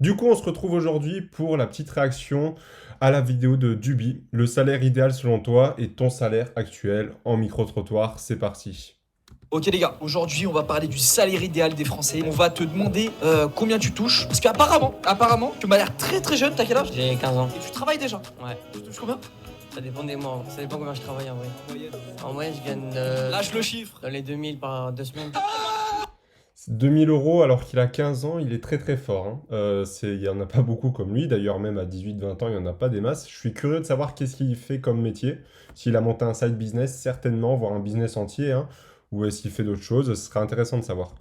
Du coup, on se retrouve aujourd'hui pour la petite réaction à la vidéo de Dubi. Le salaire idéal selon toi et ton salaire actuel en micro-trottoir. C'est parti. Ok les gars, aujourd'hui on va parler du salaire idéal des Français. On va te demander combien tu touches. Parce qu'apparemment, tu m'as l'air très très jeune, t'as quel âge? J'ai 15 ans. Et tu travailles déjà. Ouais. Tu touches combien? Ça dépend des mois. Ça dépend combien je travaille en vrai. En moyenne, je gagne Lâche le chiffre. dans les 2000 par 2 semaines. 2000 euros alors qu'il a 15 ans, il est très très fort, hein. Il n'y en a pas beaucoup comme lui, d'ailleurs même à 18-20 ans, il n'y en a pas des masses. Je suis curieux de savoir qu'est-ce qu'il fait comme métier. S'il a monté un side business, certainement, voire un business entier, hein, ou est-ce qu'il fait d'autres choses, ce serait intéressant de savoir.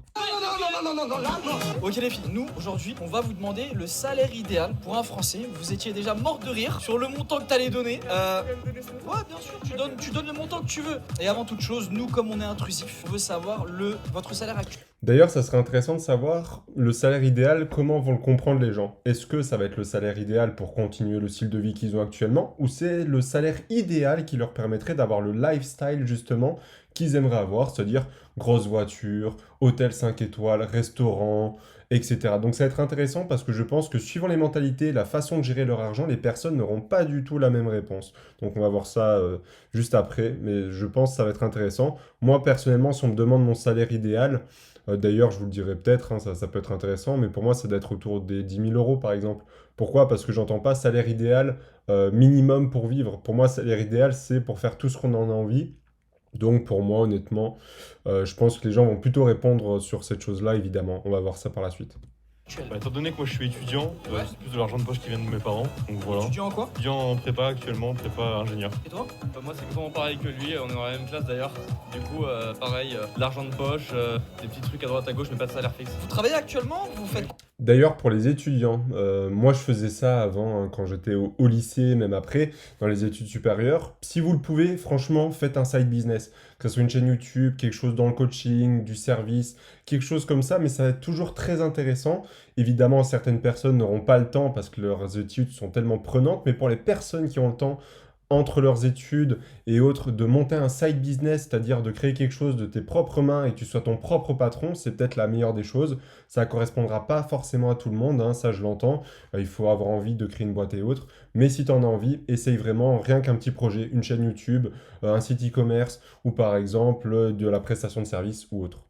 Ok les filles, nous aujourd'hui on va vous demander le salaire idéal pour un Français. Vous étiez déjà mort de rire sur le montant que t'allais donner. Ouais bien sûr, tu donnes le montant que tu veux. Et avant toute chose, nous comme on est intrusif, on veut savoir votre salaire actuel. D'ailleurs, ça serait intéressant de savoir le salaire idéal, comment vont le comprendre les gens. Est-ce que ça va être le salaire idéal pour continuer le style de vie qu'ils ont actuellement, ou c'est le salaire idéal qui leur permettrait d'avoir le lifestyle justement qu'ils aimeraient avoir, c'est-à-dire grosse voiture, hôtel 5 étoiles, restaurant, etc. Donc ça va être intéressant parce que je pense que suivant les mentalités, la façon de gérer leur argent, les personnes n'auront pas du tout la même réponse. Donc on va voir ça juste après, mais je pense que ça va être intéressant. Moi personnellement, si on me demande mon salaire idéal, d'ailleurs, je vous le dirai peut-être, hein, ça peut être intéressant, mais pour moi, c'est d'être autour des 10 000 euros, par exemple. Pourquoi? Parce que j'entends pas salaire idéal minimum pour vivre. Pour moi, salaire idéal, c'est pour faire tout ce qu'on en a envie. Donc, pour moi, honnêtement, je pense que les gens vont plutôt répondre sur cette chose-là, évidemment. On va voir ça par la suite. Bah, étant donné que moi je suis étudiant, Ouais. c'est plus de l'argent de poche qui vient de mes parents, donc voilà. Étudiant en quoi? Étudiant en prépa actuellement, prépa ingénieur. Et toi? Moi c'est exactement pareil que lui, on est dans la même classe d'ailleurs. Du coup pareil, l'argent de poche, des petits trucs à droite à gauche mais pas de salaire fixe. Vous travaillez actuellement? Vous faites quoi? D'ailleurs, pour les étudiants, moi je faisais ça avant, hein, quand j'étais au lycée, même après, dans les études supérieures. Si vous le pouvez, franchement, faites un side business. Que ce soit une chaîne YouTube, quelque chose dans le coaching, du service, quelque chose comme ça, mais ça va être toujours très intéressant. Évidemment, certaines personnes n'auront pas le temps parce que leurs études sont tellement prenantes, mais pour les personnes qui ont le temps, entre leurs études et autres, de monter un side business, c'est-à-dire de créer quelque chose de tes propres mains et que tu sois ton propre patron, c'est peut-être la meilleure des choses. Ça ne correspondra pas forcément à tout le monde, hein, ça je l'entends. Il faut avoir envie de créer une boîte et autres. Mais si tu en as envie, essaye vraiment rien qu'un petit projet, une chaîne YouTube, un site e-commerce ou par exemple de la prestation de service ou autre.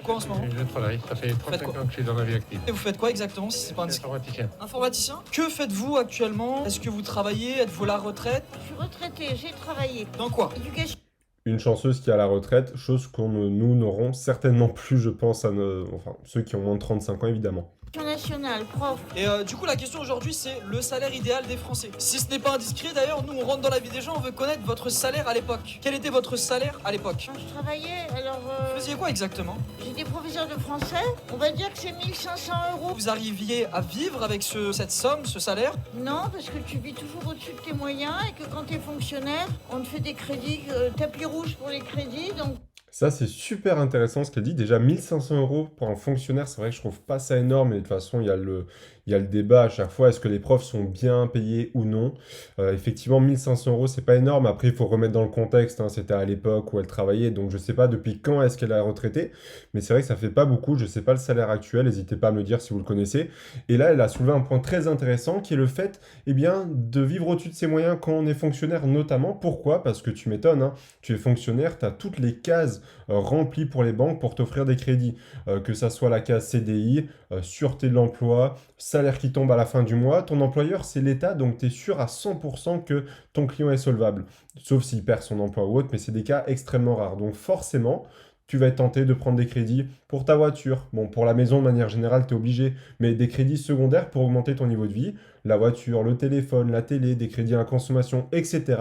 Quoi en ce moment? Je travaille, ça fait Faites 35 quoi? ans que je suis dans la vie active. Et vous faites quoi exactement si c'est pas indiscret? Informaticien. Informaticien? Que faites-vous actuellement? Est-ce que vous travaillez? Êtes-vous à la retraite? Je suis retraitée, j'ai travaillé. Dans quoi? Éducation Une chanceuse qui est à la retraite, chose qu'on nous n'aurons certainement plus, je pense, enfin, ceux qui ont moins de 35 ans évidemment. nationale, prof. Et du coup la question aujourd'hui c'est le salaire idéal des Français. Si ce n'est pas indiscret d'ailleurs, nous on rentre dans la vie des gens, on veut connaître votre salaire à l'époque. Quel était votre salaire à l'époque? Quand je travaillais, alors Vous faisiez quoi exactement? j'étais professeur de français. On va dire que c'est 1500 euros. Vous arriviez à vivre avec cette somme, ce salaire? Non, parce que tu vis toujours au-dessus de tes moyens et que quand tu es fonctionnaire, on te fait des crédits, tapis rouge pour les crédits. Donc Ça, c'est super intéressant ce qu'elle dit. Déjà, 1500 euros pour un fonctionnaire, c'est vrai que je trouve pas ça énorme. Et de toute façon, il y a le débat à chaque fois. Est-ce que les profs sont bien payés ou non? Effectivement, 1500 euros, c'est pas énorme. Après, il faut remettre dans le contexte, hein. C'était à l'époque où elle travaillait. Donc, je sais pas depuis quand est-ce qu'elle a retraité. Mais c'est vrai que ça fait pas beaucoup. Je sais pas le salaire actuel. N'hésitez pas à me le dire si vous le connaissez. Et là, elle a soulevé un point très intéressant qui est le fait, eh bien, de vivre au-dessus de ses moyens quand on est fonctionnaire, notamment. Pourquoi? Parce que tu m'étonnes, hein. Tu es fonctionnaire, tu as toutes les cases rempli pour les banques pour t'offrir des crédits, que ça soit la case CDI, sûreté de l'emploi, salaire qui tombe à la fin du mois. Ton employeur, c'est l'État, donc tu es sûr à 100% que ton client est solvable, sauf s'il perd son emploi ou autre, mais c'est des cas extrêmement rares. Donc forcément, tu vas être tenté de prendre des crédits pour ta voiture. Bon, pour la maison, de manière générale, tu es obligé, mais des crédits secondaires pour augmenter ton niveau de vie, la voiture, le téléphone, la télé, des crédits à la consommation, etc.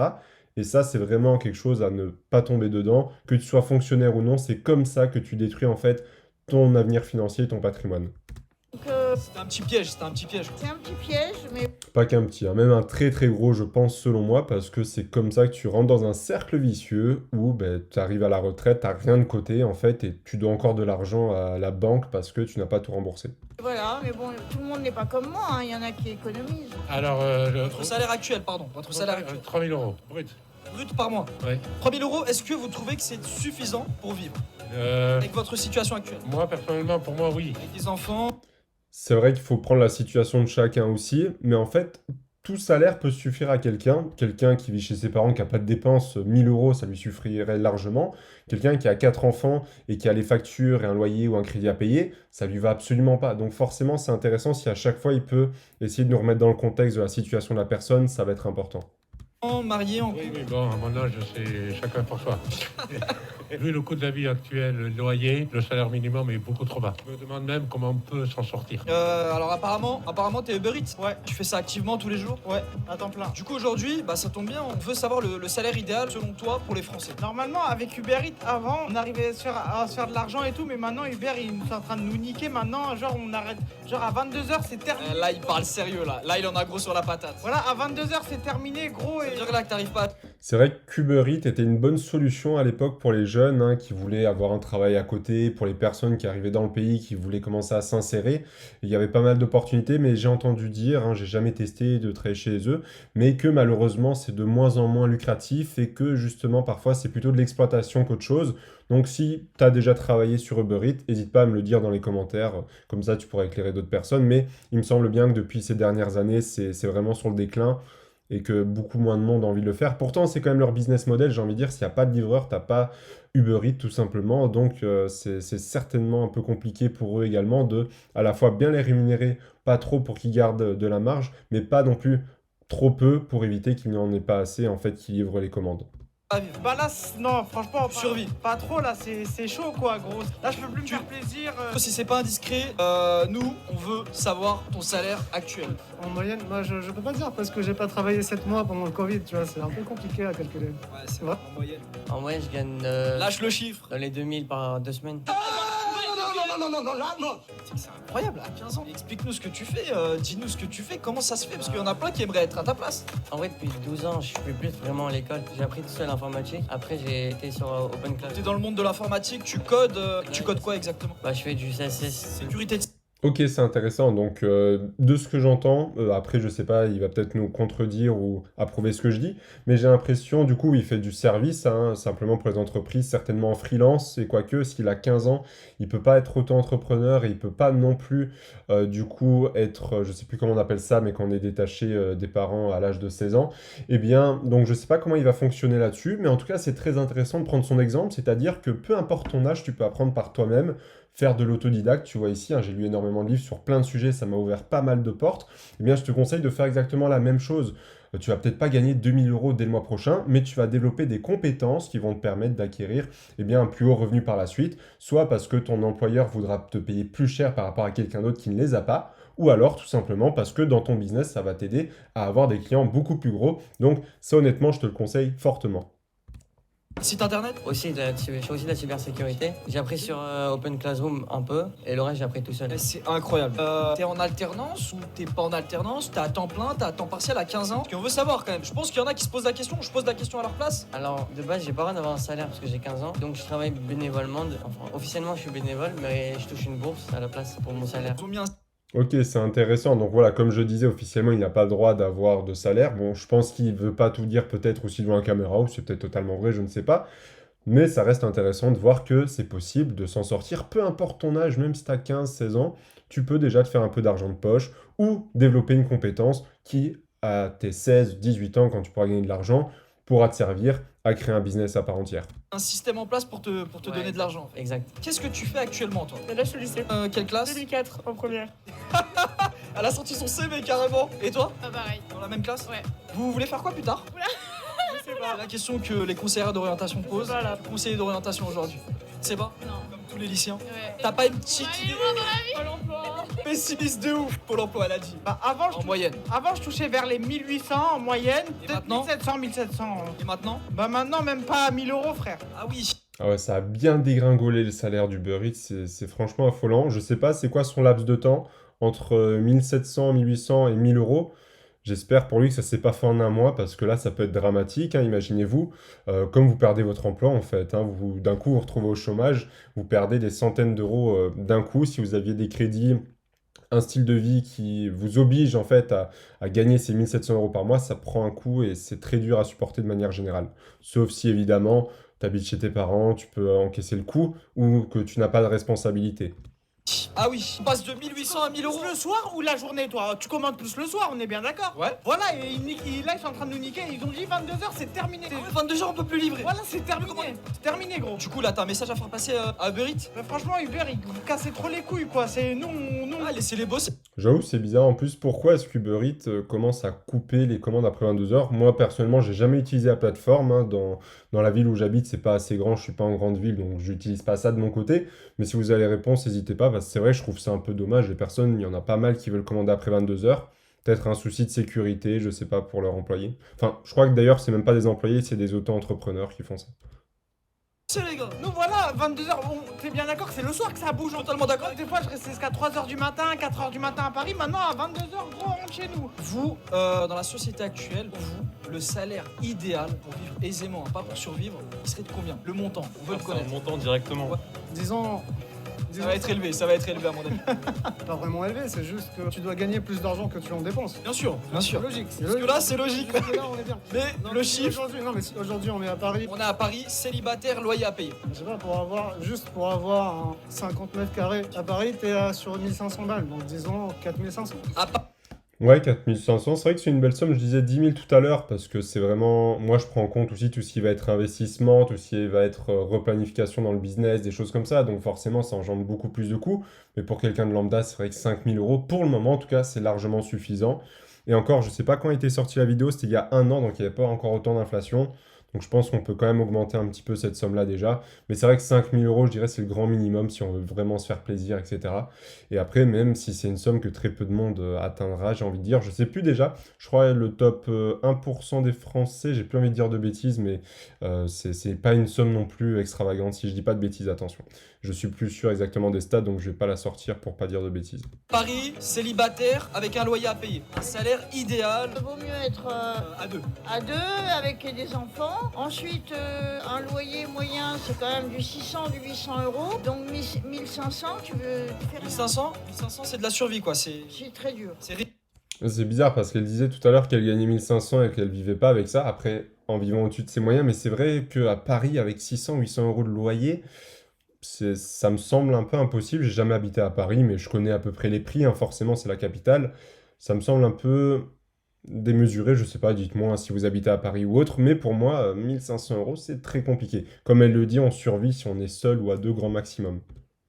Et ça, c'est vraiment quelque chose à ne pas tomber dedans. Que tu sois fonctionnaire ou non, c'est comme ça que tu détruis en fait ton avenir financier et ton patrimoine. C'était un petit piège, c'était un petit piège. c'est un petit piège, mais Pas qu'un petit, hein, même un très très gros, je pense, selon moi, parce que c'est comme ça que tu rentres dans un cercle vicieux où ben, tu arrives à la retraite, tu n'as rien de côté en fait, et tu dois encore de l'argent à la banque parce que tu n'as pas tout remboursé. voilà. Mais bon, tout le monde n'est pas comme moi, hein. Il y en a qui économisent. Alors, Votre salaire actuel, pardon. Votre salaire actuel. 3000 euros, brut. Brut par mois. Ouais. 3000 euros, est-ce que vous trouvez que c'est suffisant pour vivre Euh, avec votre situation actuelle? moi, personnellement, pour moi, oui. Avec des enfants? C'est vrai qu'il faut prendre la situation de chacun aussi, mais en fait, tout salaire peut suffire à quelqu'un. Quelqu'un qui vit chez ses parents, qui a pas de dépenses, 1000 euros, ça lui suffirait largement. Quelqu'un qui a 4 enfants et qui a les factures et un loyer ou un crédit à payer, ça lui va absolument pas. Donc forcément, c'est intéressant si à chaque fois il peut essayer de nous remettre dans le contexte de la situation de la personne, ça va être important. Marié en Oui, mais bon, à mon âge, c'est chacun pour soi. Vu le coût de la vie actuel, le loyer, le salaire minimum est beaucoup trop bas. Je me demande même comment on peut s'en sortir. Alors apparemment t'es Uber Eats. Ouais. Tu fais ça activement tous les jours. Ouais, à temps plein. Du coup aujourd'hui, bah ça tombe bien, on veut savoir le salaire idéal selon toi pour les Français. Normalement, avec Uber Eats, avant, on arrivait à se faire de l'argent et tout, mais maintenant, Uber, ils sont en train de nous niquer. Maintenant, genre, on arrête. Genre, à 22h, c'est terminé. Là il parle sérieux là. Là il en a gros sur la patate. Voilà, à 22h, c'est terminé, gros. Ça Et veut dire là que t'arrives pas à... C'est vrai que Uber Eats était une bonne solution à l'époque pour les jeunes hein, qui voulaient avoir un travail à côté, pour les personnes qui arrivaient dans le pays, qui voulaient commencer à s'insérer. Il y avait pas mal d'opportunités, mais j'ai entendu dire, hein, j'ai jamais testé de travailler chez eux, mais que malheureusement c'est de moins en moins lucratif et que justement parfois c'est plutôt de l'exploitation qu'autre chose. Donc si tu as déjà travaillé sur Uber Eats, n'hésite pas à me le dire dans les commentaires, comme ça tu pourras éclairer d'autres personnes. Mais il me semble bien que depuis ces dernières années, c'est vraiment sur le déclin et que beaucoup moins de monde a envie de le faire. Pourtant, c'est quand même leur business model, j'ai envie de dire, s'il n'y a pas de livreur, t'as pas Uber Eats tout simplement, donc c'est certainement un peu compliqué pour eux également de à la fois bien les rémunérer, pas trop pour qu'ils gardent de la marge, mais pas non plus trop peu pour éviter qu'il n'y en ait pas assez en fait qui livrent les commandes. vivre. bah là, non, franchement, Tu survis. pas trop, là, c'est chaud, quoi, gros. Là, je peux plus me faire plaisir. Si c'est pas indiscret, nous on veut savoir ton salaire actuel. En moyenne, moi je peux pas dire parce que j'ai pas travaillé 7 mois pendant le Covid, tu vois, c'est un peu compliqué à calculer. Ouais, c'est vrai, en moyenne. En moyenne, je gagne Lâche le chiffre. dans les 2000 par 2 semaines. C'est incroyable, à 15 ans. Explique-nous ce que tu fais, dis-nous ce que tu fais, comment ça se fait, parce qu'il y en a plein qui aimeraient être à ta place. En vrai, depuis 12 ans, je suis plus vraiment à l'école. J'ai appris tout seul l'informatique. Après, j'ai été sur Open Class. T'es dans le monde de l'informatique, tu codes quoi exactement? Bah, je fais du CSS. Sécurité de... Ok, c'est intéressant. Donc, de ce que j'entends, après, je sais pas, il va peut-être nous contredire ou approuver ce que je dis, mais j'ai l'impression, du coup, il fait du service, hein, simplement pour les entreprises, certainement en freelance, et quoique, s'il a 15 ans, il peut pas être auto-entrepreneur et il peut pas non plus, du coup, être, je sais plus comment on appelle ça, mais quand on est détaché des parents à l'âge de 16 ans. Eh bien, donc, je sais pas comment il va fonctionner là-dessus, mais en tout cas, c'est très intéressant de prendre son exemple, c'est-à-dire que peu importe ton âge, tu peux apprendre par toi-même, faire de l'autodidacte, tu vois ici, hein, j'ai lu énormément de livres sur plein de sujets, ça m'a ouvert pas mal de portes, eh bien je te conseille de faire exactement la même chose. Tu vas peut-être pas gagner 2000 euros dès le mois prochain, mais tu vas développer des compétences qui vont te permettre d'acquérir eh bien, un plus haut revenu par la suite, soit parce que ton employeur voudra te payer plus cher par rapport à quelqu'un d'autre qui ne les a pas, ou alors tout simplement parce que dans ton business, ça va t'aider à avoir des clients beaucoup plus gros. Donc ça honnêtement, je te le conseille fortement. Site internet? Je fais aussi de la cybersécurité. J'ai appris sur Open Classroom un peu et le reste, j'ai appris tout seul. C'est incroyable. T'es en alternance ou t'es pas en alternance? T'es à temps plein, t'es à temps partiel à 15 ans? Parce qu'on veut savoir quand même. Je pense qu'il y en a qui se posent la question, je pose la question à leur place. Alors, de base, j'ai pas rien d'avoir un salaire parce que j'ai 15 ans. Donc, je travaille bénévolement. Enfin, officiellement, je suis bénévole, mais je touche une bourse à la place pour mon salaire. Ils ont mis un... Ok, c'est intéressant. Donc voilà, comme je disais, officiellement, il n'a pas le droit d'avoir de salaire. Bon, je pense qu'il veut pas tout dire peut-être aussi devant la caméra, ou c'est peut-être totalement vrai, je ne sais pas. Mais ça reste intéressant de voir que c'est possible de s'en sortir, peu importe ton âge, même si tu as 15-16 ans, tu peux déjà te faire un peu d'argent de poche ou développer une compétence qui, à tes 16-18 ans, quand tu pourras gagner de l'argent, pourra te servir à créer un business à part entière. un système en place pour te Ouais, donner de l'argent. Exact. Qu'est-ce que tu fais actuellement, toi? Là, je suis au lycée. Quelle classe? 2004, en première. Elle a sorti son CV carrément. Et toi? Ah, pareil. Dans la même classe? Ouais. Vous voulez faire quoi plus tard? Je sais pas. C'est la question que les conseillères d'orientation posent. Voilà. Conseiller d'orientation aujourd'hui. C'est pas? Non. Comme tous les lycéens. Ouais. T'as pas une petite Allez, idée? moi dans la vie. Pôle emploi. Pessimiste de ouf. Pôle emploi, elle a dit. Bah, En moyenne. avant, je touchais vers les 1800 en moyenne. Et Peut-être maintenant 1700, 1700. Et maintenant? Bah, maintenant, même pas à 1000 euros, frère. Ah oui. Ah ouais, ça a bien dégringolé le salaire du Uber Eats, c'est franchement affolant. Je sais pas c'est quoi son laps de temps, entre 1700, 1800 et 1000 euros. J'espère pour lui que ça s'est pas fait en un mois, parce que là, ça peut être dramatique, hein, imaginez-vous, comme vous perdez votre emploi, en fait, hein, d'un coup, vous vous retrouvez au chômage, vous perdez des centaines d'euros d'un coup, si vous aviez des crédits, un style de vie qui vous oblige, en fait, à gagner ces 1700 euros par mois, ça prend un coup et c'est très dur à supporter de manière générale. Sauf si, évidemment, tu habites chez tes parents, tu peux encaisser le coup, ou que tu n'as pas de responsabilité. Ah oui, on passe de 1800 à 1000 euros. Le soir ou la journée, toi? Tu commandes plus le soir, on est bien d'accord? Ouais. Voilà, et là, ils sont en train de nous niquer. Ils ont dit 22h, c'est terminé. 22 heures, on peut plus livrer. Voilà, c'est terminé. C'est terminé, gros. Du coup, là, t'as un message à faire passer à Uber Eats? Mais franchement, Uber, ils vous cassez trop les couilles, quoi. C'est nous. Ah, laissez-les bosser. J'avoue, c'est bizarre. En plus, pourquoi est-ce qu'Uber Eats commence à couper les commandes après 22 heures? Moi, personnellement, j'ai jamais utilisé la plateforme, hein. Dans la ville où j'habite, c'est pas assez grand, je suis pas en grande ville, donc j'utilise pas ça de mon côté. Mais si vous avez les réponses, n'hésitez pas, parce que c'est vrai, je trouve ça un peu dommage. Les personnes, il y en a pas mal qui veulent commander après 22 heures. Peut-être un souci de sécurité, je sais pas, pour leurs employés. Enfin, je crois que d'ailleurs, c'est même pas des employés, c'est des auto-entrepreneurs qui font ça. C'est les gars. Nous, voilà, 22h, t'es bien d'accord que c'est le soir que ça bouge. Totalement d'accord. Des fois, je restais jusqu'à 3h du matin, 4h du matin à Paris. Maintenant, à 22h, gros, on rentre chez nous. Vous, dans la société actuelle, pour vous, le salaire idéal pour vivre aisément, hein, pas pour survivre, il serait de combien? Le montant, on veut le C'est connaître. un montant directement. Ouais. Disons, Ça va être élevé à mon avis. pas vraiment élevé, c'est juste que tu dois gagner plus d'argent que tu en dépenses. Bien sûr, bien C'est sûr. logique. Parce que là, c'est logique. Là, on est bien. Mais Non, le mais chiffre, Aujourd'hui, non, mais aujourd'hui, on est à Paris. on est à Paris, célibataire, loyer à payer. Je sais pas, juste pour avoir un 50 mètres carrés à Paris, t'es sur 1500 balles, donc disons 4500. À Paris, Ouais, 4500, c'est vrai que c'est une belle somme. Je disais 10 000 tout à l'heure parce que c'est vraiment. Moi, je prends en compte aussi tout ce qui va être investissement, tout ce qui va être replanification dans le business, des choses comme ça. Donc, forcément, ça engendre beaucoup plus de coûts. Mais pour quelqu'un de lambda, c'est vrai que 5 000 euros, pour le moment, en tout cas, c'est largement suffisant. Et encore, je sais pas quand était sortie la vidéo, c'était il y a un an, donc il n'y avait pas encore autant d'inflation. Donc, je pense qu'on peut quand même augmenter un petit peu cette somme-là déjà. Mais c'est vrai que 5 000 euros, je dirais, c'est le grand minimum si on veut vraiment se faire plaisir, etc. Et après, même si c'est une somme que très peu de monde atteindra, j'ai envie de dire, je sais plus déjà, je crois le top 1% des Français, j'ai plus envie de dire de bêtises, mais c'est pas une somme non plus extravagante, si je dis pas de bêtises, attention. Je suis plus sûr exactement des stats, donc je vais pas la sortir pour pas dire de bêtises. Paris, célibataire, avec un loyer à payer. Un salaire idéal Il vaut mieux être à deux. à deux avec des enfants. Ensuite, un loyer moyen, c'est quand même du 600, du 800 euros. Donc 1500, tu fais rien. 1500, c'est de la survie, quoi. C'est C'est très dur. C'est bizarre parce qu'elle disait tout à l'heure qu'elle gagnait 1500 et qu'elle vivait pas avec ça, après en vivant au-dessus de ses moyens, mais c'est vrai qu'à Paris, avec 600, 800 euros de loyer, ça me semble un peu impossible. J'ai jamais habité à Paris, mais je connais à peu près les prix, hein. Forcément, c'est la capitale. Ça me semble un peu démesuré, je sais pas, dites-moi si vous habitez à Paris ou autre, mais pour moi, 1500 euros, c'est très compliqué. Comme elle le dit, on survit si on est seul ou à deux grand maximum.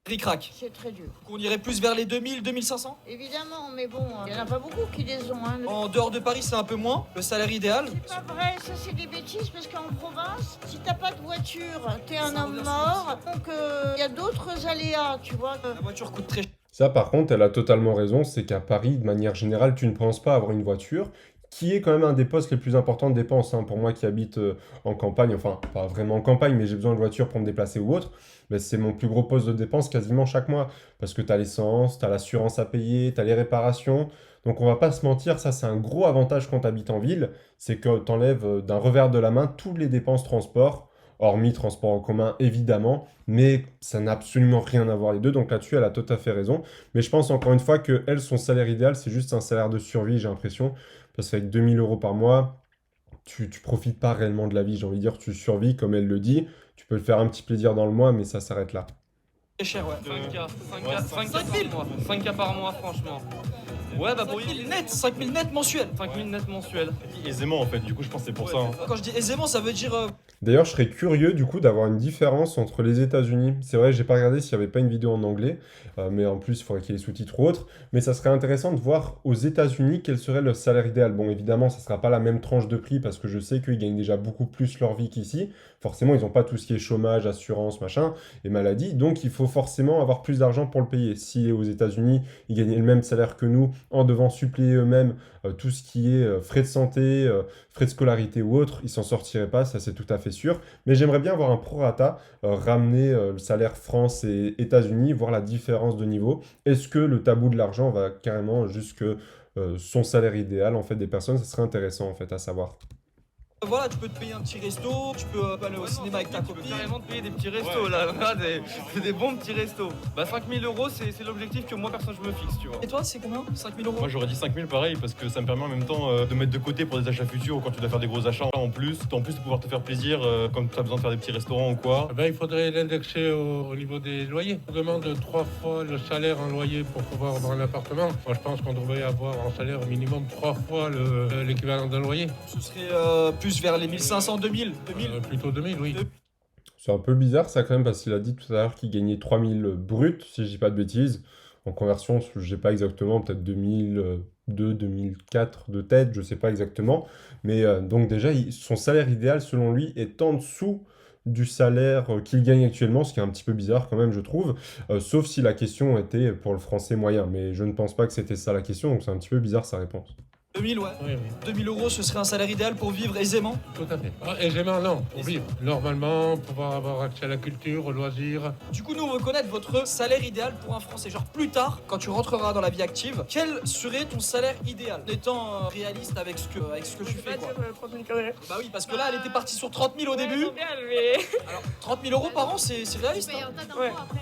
ric-rac. C'est très dur. On irait plus vers les 2000, 2500. Évidemment, mais bon, il n'y en a pas beaucoup qui les ont. Hein. En dehors de Paris, c'est un peu moins. Le salaire idéal. C'est pas vrai, ça c'est des bêtises parce qu'en province, si t'as pas de voiture, t'es un Ça homme revient mort. Donc il y a d'autres aléas, tu vois. La voiture coûte très cher. Ça, par contre, elle a totalement raison, c'est qu'à Paris, de manière générale, tu ne penses pas avoir une voiture, qui est quand même un des postes les plus importants de dépenses, hein. Pour moi qui habite en campagne, enfin, pas vraiment en campagne, mais j'ai besoin de voiture pour me déplacer ou autre, ben, c'est mon plus gros poste de dépense quasiment chaque mois, parce que tu as l'essence, tu as l'assurance à payer, tu as les réparations, donc on va pas se mentir, ça c'est un gros avantage quand tu habites en ville, c'est que tu enlèves d'un revers de la main toutes les dépenses transport, hormis transport en commun évidemment, mais ça n'a absolument rien à voir les deux, donc là-dessus elle a tout à fait raison. Mais je pense encore une fois que elle, son salaire idéal, c'est juste un salaire de survie, j'ai l'impression, parce qu'avec 2000 euros par mois, tu profites pas réellement de la vie, j'ai envie de dire, tu survis comme elle le dit, tu peux te faire un petit plaisir dans le mois, mais ça s'arrête là. Très cher, ouais. 5K par mois. 5K par mois, franchement. Ouais, bah pour 5000 net mensuels. 5000 net mensuels. Aisément en fait, du coup je pense que c'est pour ça. Hein. Quand je dis aisément, ça veut dire. D'ailleurs, je serais curieux du coup d'avoir une différence entre les États-Unis. C'est vrai, j'ai pas regardé s'il y avait pas une vidéo en anglais, mais en plus, il faudrait qu'il y ait les sous-titres ou autre. Mais ça serait intéressant de voir aux États-Unis quel serait le salaire idéal. Bon, évidemment, ça sera pas la même tranche de prix parce que je sais qu'ils gagnent déjà beaucoup plus leur vie qu'ici. Forcément, ils n'ont pas tout ce qui est chômage, assurance, machin, et maladie. Donc, il faut forcément avoir plus d'argent pour le payer. Si aux États-Unis, ils gagnaient le même salaire que nous en devant suppléer eux-mêmes tout ce qui est frais de santé, frais de scolarité ou autre, ils s'en sortiraient pas, ça c'est tout à fait sûr. Mais j'aimerais bien avoir un prorata, ramener le salaire France et États-Unis, voir la différence de niveau. Est-ce que le tabou de l'argent va carrément jusque son salaire idéal en fait des personnes? Ça serait intéressant en fait à savoir. Voilà, tu peux te payer un petit resto, tu peux aller au cinéma avec ta Tu peux copine. carrément te payer des petits restos là, des bons petits restos. Bah 5 000 euros, c'est l'objectif que moi personne je me fixe, tu vois. Et toi, c'est combien? 5 000 euros? Moi j'aurais dit 5 000 pareil parce que ça me permet en même temps de mettre de côté pour des achats futurs quand tu dois faire des gros achats en plus de pouvoir te faire plaisir quand tu as besoin de faire des petits restaurants ou quoi. Il faudrait l'indexer au niveau des loyers. On demande 3 fois le salaire en loyer pour pouvoir avoir un appartement. Moi, je pense qu'on devrait avoir en salaire au minimum 3 fois l'équivalent d'un loyer. Ce serait plus vers les 1500, 2000. Plutôt 2000, oui. C'est un peu bizarre ça quand même parce qu'il a dit tout à l'heure qu'il gagnait 3000 bruts, si je dis pas de bêtises. En conversion, je sais pas exactement, peut-être 2002, 2004 de tête, je sais pas exactement. Mais donc déjà, son salaire idéal selon lui est en dessous du salaire qu'il gagne actuellement, ce qui est un petit peu bizarre quand même, je trouve. Sauf si la question était pour le français moyen. Mais je ne pense pas que c'était ça la question, donc c'est un petit peu bizarre sa réponse. 2000, ouais. Oui. 2000 euros, ce serait un salaire idéal pour vivre aisément. Tout à fait. Aisément, non. Pour vivre. Normalement, pouvoir avoir accès à la culture, aux loisirs. Du coup, nous, on veut connaître votre salaire idéal pour un Français. Genre, plus tard, quand tu rentreras dans la vie active, quel serait ton salaire idéal? En étant réaliste avec ce que tu fais, quoi. 30 000 carrés. Bah oui, parce que là, elle était partie sur 30 000 au début. mais... Alors, 30 000 euros par an, c'est réaliste. Tu payes Hein. un tas d'impôts Ouais. après.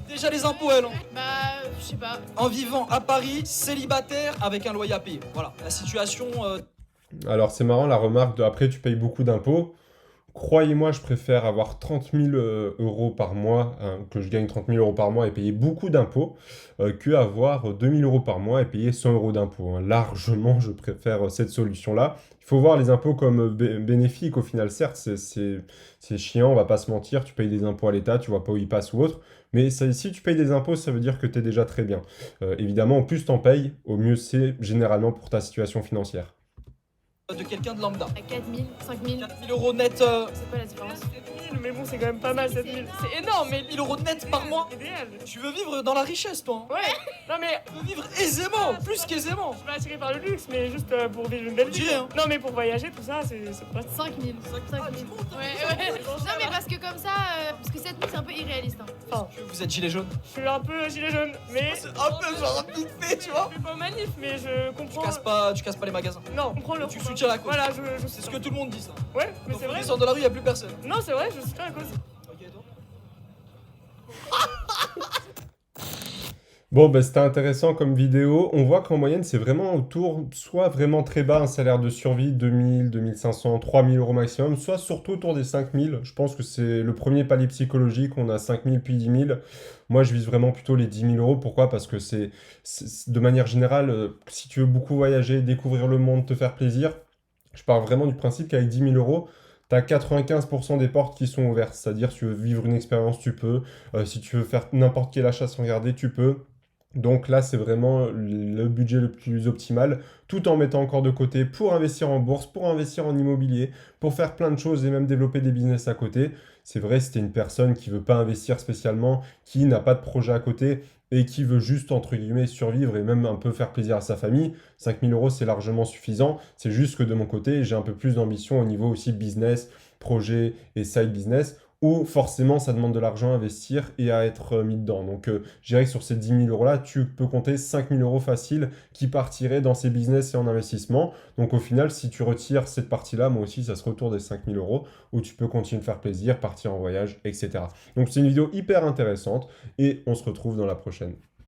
Déjà les impôts, elle. Hein. Bah, je sais pas. En vivant à Paris, célibataire, avec un loyer à payer. Voilà, la situation... Alors c'est marrant la remarque de après tu payes beaucoup d'impôts. Croyez-moi, je préfère avoir 30 000 euros par mois, hein, que je gagne 30 000 euros par mois et payer beaucoup d'impôts, que avoir 2 000 euros par mois et payer 100 euros d'impôts. Hein. Largement, je préfère cette solution-là. Il faut voir les impôts comme bénéfiques au final. Certes, c'est chiant, on va pas se mentir, tu payes des impôts à l'État, tu vois pas où ils passent ou autre. Mais si tu payes des impôts, ça veut dire que tu es déjà très bien. Évidemment, au plus t'en payes, au mieux c'est généralement pour ta situation financière. de quelqu'un de lambda. À 4 000, 5 000. 4 000 euros net. C'est quoi la différence? 7 000, mais bon, c'est quand même pas mal, 7 000. C'est énorme, mais 1 000 euros net par mois. idéal. Tu veux vivre dans la richesse, toi. Hein. Ouais, non, mais Tu veux vivre aisément, plus qu'aisément. je suis pas attiré par le luxe, mais juste pour vivre une belle vie. Dirais, hein. Non, mais pour voyager, tout ça, c'est pas. 5 000. 5 000. Ouais. Non, mais parce que comme ça, parce que 7 000, c'est un peu irréaliste. Hein. Vous êtes gilet jaune. Je suis un peu gilet jaune, mais. C'est un peu genre vite fait, tu vois. Je suis pas manif, mais je comprends. Tu casses pas les magasins. Non, je comprends le. Tu soutiens la cause. Voilà, C'est ce que tout le monde dit, ça. Ouais, mais Quand c'est on vrai. descend dans la rue, y a plus personne. Non, c'est vrai, je soutiens la cause. Ok, toi. Bon, bah, c'était intéressant comme vidéo. On voit qu'en moyenne, c'est vraiment autour, soit vraiment très bas, un salaire de survie, 2000, 2500, 3000 euros maximum, soit surtout autour des 5000. Je pense que c'est le premier palier psychologique. On a 5000 puis 10 000. Moi, je vise vraiment plutôt les 10 000 euros. Pourquoi? Parce que c'est de manière générale, si tu veux beaucoup voyager, découvrir le monde, te faire plaisir, je pars vraiment du principe qu'avec 10 000 euros, tu as 95% des portes qui sont ouvertes. C'est-à-dire, si tu veux vivre une expérience, tu peux. Si tu veux faire n'importe quel achat sans regarder, tu peux. Donc là, c'est vraiment le budget le plus optimal, tout en mettant encore de côté pour investir en bourse, pour investir en immobilier, pour faire plein de choses et même développer des business à côté. C'est vrai, si tu es une personne qui veut pas investir spécialement, qui n'a pas de projet à côté et qui veut juste, entre guillemets, survivre et même un peu faire plaisir à sa famille, 5 000 euros, c'est largement suffisant. C'est juste que de mon côté, j'ai un peu plus d'ambition au niveau aussi business, projet et side business, où forcément ça demande de l'argent à investir et à être mis dedans. Donc je dirais que sur ces 10 000 euros-là, tu peux compter 5 000 euros faciles qui partiraient dans ces business et en investissement. Donc au final, si tu retires cette partie-là, moi aussi, ça se retourne des 5 000 euros où tu peux continuer de faire plaisir, partir en voyage, etc. Donc c'est une vidéo hyper intéressante et on se retrouve dans la prochaine.